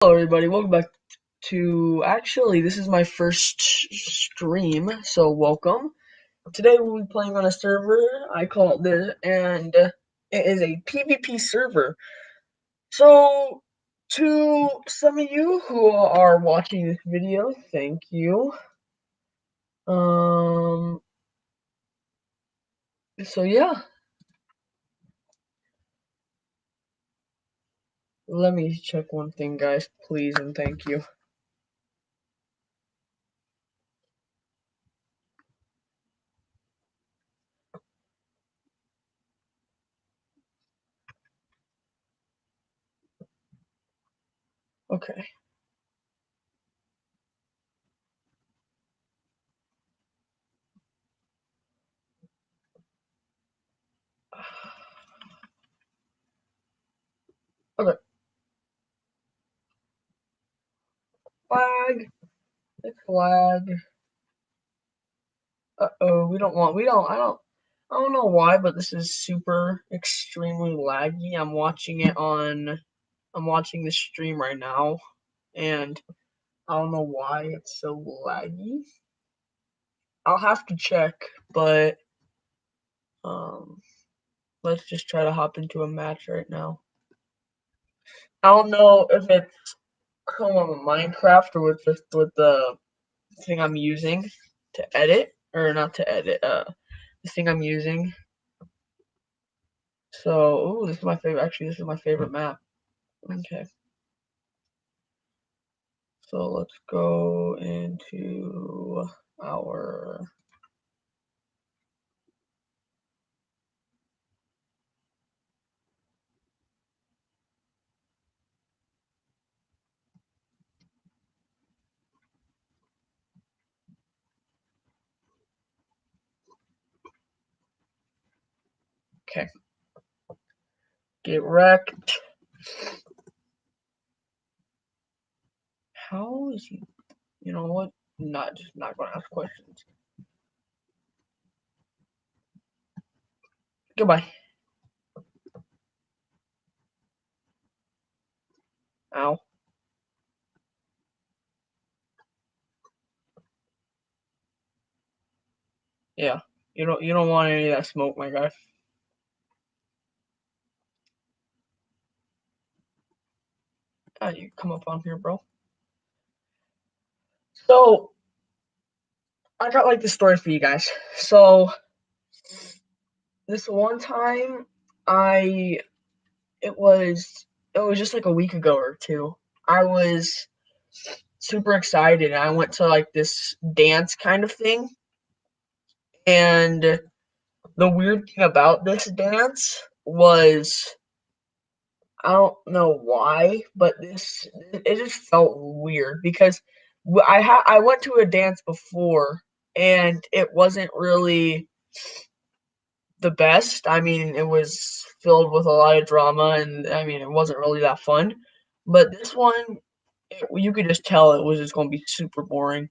Hello everybody, welcome back to, actually this is my first stream, so welcome. Today we'll be playing on a server, I call it this, and it is a PvP server. So, to some of you who are watching this video, thank you. So yeah, let me check one thing guys, please and thank you. Okay. Okay. Flag. It's flag. Uh-oh, I don't know why, but this is super extremely laggy. I'm watching the stream right now, and I don't know why it's so laggy. I'll have to check, but, um, let's just try to hop into a match right now. I don't know if it's come on Minecraft or with the thing I'm using to edit, or not to edit, the thing I'm using. So, ooh, this is my favorite. Actually, this is my favorite map. Okay, so let's go into our. Okay, get wrecked. How is he? You know what? Not gonna ask questions. Goodbye. Ow. Yeah. You don't want any of that smoke, my guy. Ah, you come up on here, bro. So I got like this story for you guys. So this one time, I it was it was just like a week ago or two. I was super excited. I went to like this dance kind of thing, and the weird thing about this dance was I don't know why, but this it just felt weird because I went to a dance before and it wasn't really the best. I mean, it was filled with a lot of drama and I mean, it wasn't really that fun. But this one, you could just tell it was just going to be super boring.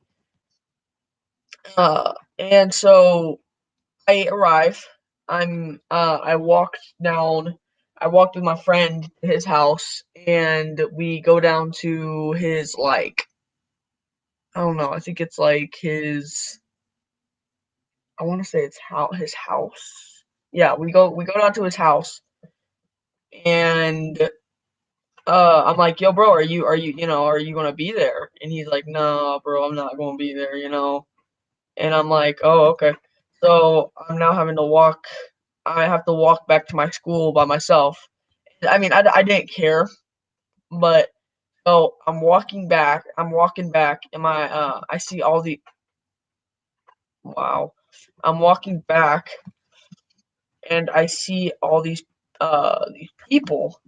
And so I arrive. I walked with my friend to his house and we go down to his like I don't know, I think it's like I want to say it's his house. Yeah, we go down to his house and I'm like, "Yo bro, are you going to be there?" And he's like, "No, bro, I'm not going to be there, you know." And I'm like, "Oh, okay." So I'm now having to walk I have to walk back to my school by myself. I mean, I didn't care, but so I'm walking back, and I see all the, wow, I'm walking back, and I see all these people,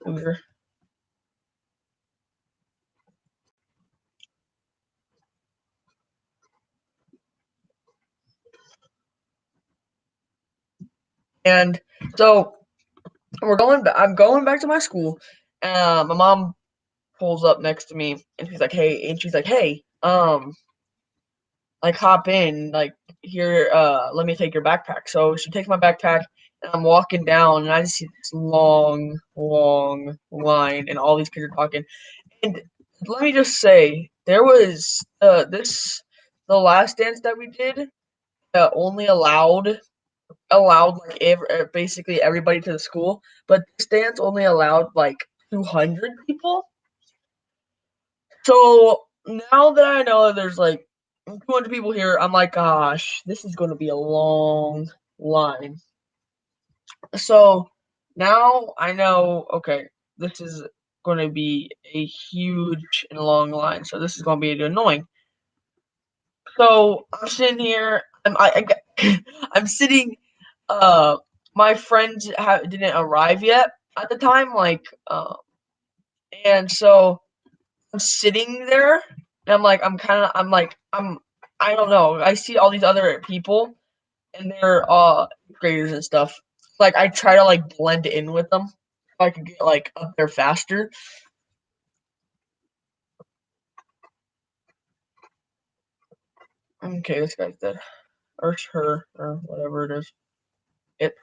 Uber, and so I'm going back to my school, my mom pulls up next to me, and she's like, "Hey, like hop in, like here, let me take your backpack." So she takes my backpack and I'm walking down, and I just see this long, long line, and all these kids are talking. And let me just say, there was the last dance that we did only allowed like basically everybody to the school, but this dance only allowed like 200 people. So now that I know that there's like 200 people here, I'm like, gosh, this is going to be a long line. So now I know, okay, this is going to be a huge and long line. So this is going to be annoying. So I'm sitting here. I'm sitting. Uh, my friends didn't arrive yet at the time. And so I'm sitting there, and I don't know. I see all these other people, and they're graders and stuff. Like I try to like blend in with them, so I could get like up there faster. Okay, this guy's dead, or her, or whatever it is. It.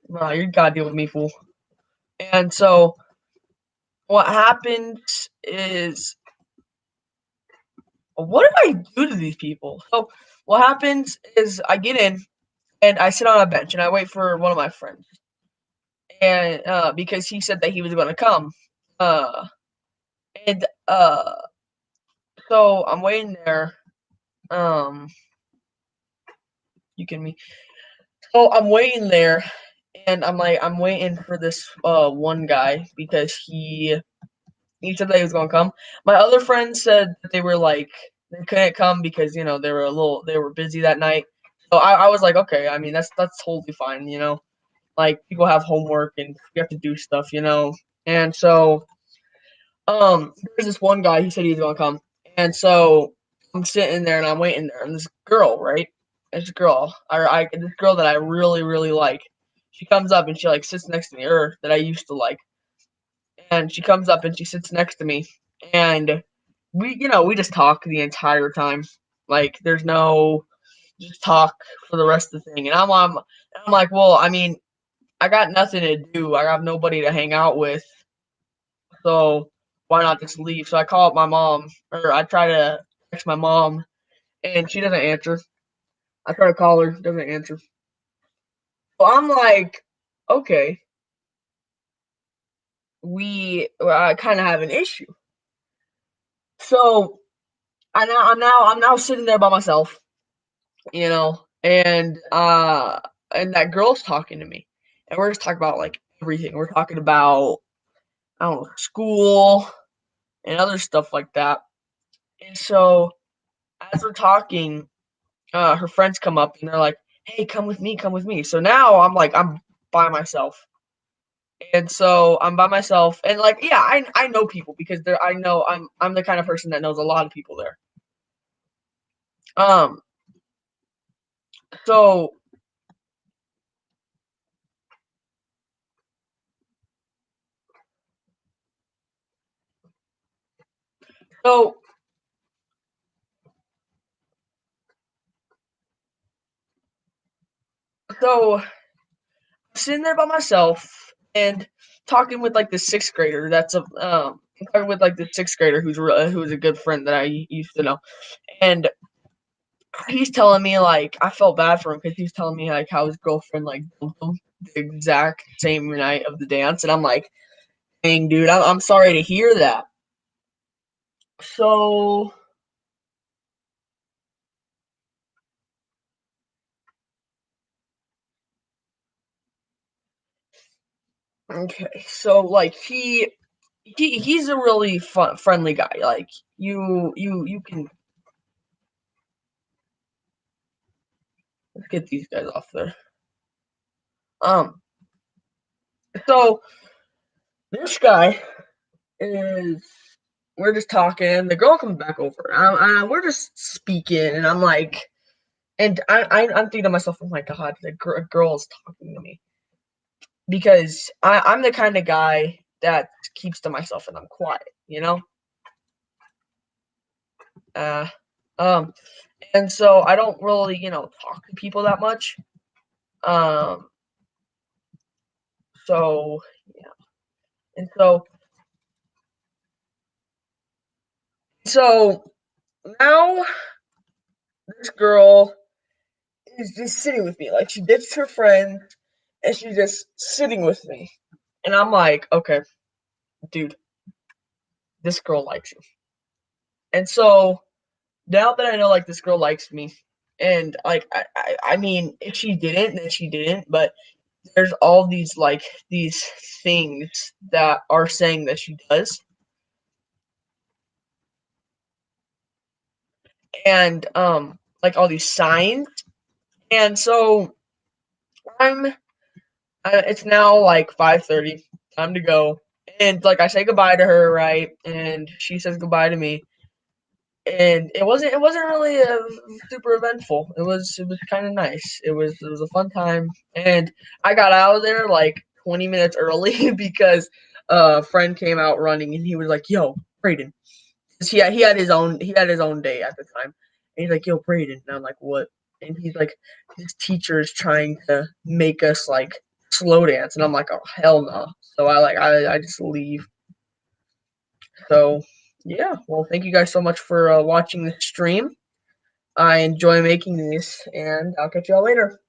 Nah, you gotta deal with me, fool. And so what happens is, what did I do to these people? So what happens is I get in and I sit on a bench and I wait for one of my friends, and because he said that he was going to come, uh, and so I'm waiting there. Um, you kidding me? So I'm waiting there, and I'm waiting for this one guy because he said that he was gonna come. My other friends said that they were like they couldn't come because they were busy that night. So I was like, okay, I mean that's totally fine, you know. Like people have homework and you have to do stuff, you know. And so there's this one guy, he said he was gonna come. And so I'm sitting there and I'm waiting there, and this girl, right? This girl that I really, really like. She comes up and she like sits next to me, or that I used to like, and she comes up and she sits next to me, and we just talk the entire time. Like there's no just talk for the rest of the thing. And I'm like, well, I mean, I got nothing to do. I have nobody to hang out with, so why not just leave? So I call up my mom, or I try to text my mom, and she doesn't answer. I try to call her, doesn't answer. So I'm like, okay, we kind of have an issue. So I'm now sitting there by myself, you know, and that girl's talking to me, and we're just talking about like everything. We're talking about, I don't know, school and other stuff like that. And so as we're talking, her friends come up and they're like, "Hey, come with me, come with me." So now I'm by myself. And so I'm by myself, and like, yeah, I know people because I know I'm the kind of person that knows a lot of people there. Um, so so so sitting there by myself and talking with like the sixth grader. Talking with like the sixth grader who's a good friend that I used to know, and he's telling me like I felt bad for him because he's telling me like how his girlfriend like dumped him the exact same night of the dance, and I'm like, dang, dude, I'm sorry to hear that. So okay, so like he's a really friendly guy. Like you can let's get these guys off there. Um, so this guy is we're just talking. The girl comes back over. We're just speaking, and I'm like, and I'm thinking to myself, oh my god, a girl is talking to me because I'm the kind of guy that keeps to myself and I'm quiet, you know. Uh, Um, and so I don't really, talk to people that much. Um, so yeah, and so now this girl is just sitting with me. Like she ditched her friend and she's just sitting with me. And I'm like, okay, dude, this girl likes you. And so now that I know like this girl likes me, and like I mean, if she didn't, then she didn't. But there's all these like these things that are saying that she does, and like all these signs. And so I'm it's now like 5:30, time to go. And like I say goodbye to her, right? And she says goodbye to me. And it wasn't really super eventful. It was kind of nice. It was a fun time. And I got out of there like 20 minutes early because a friend came out running and he was like, "Yo, Brayden." 'Cause he had his own day at the time. And he's like, "Yo, Brayden." And I'm like, "What?" And he's like, "This teacher is trying to make us like slow dance." And I'm like, "Oh, hell no." So I just leave. So yeah, well, thank you guys so much for watching the stream. I enjoy making these, and I'll catch y'all later.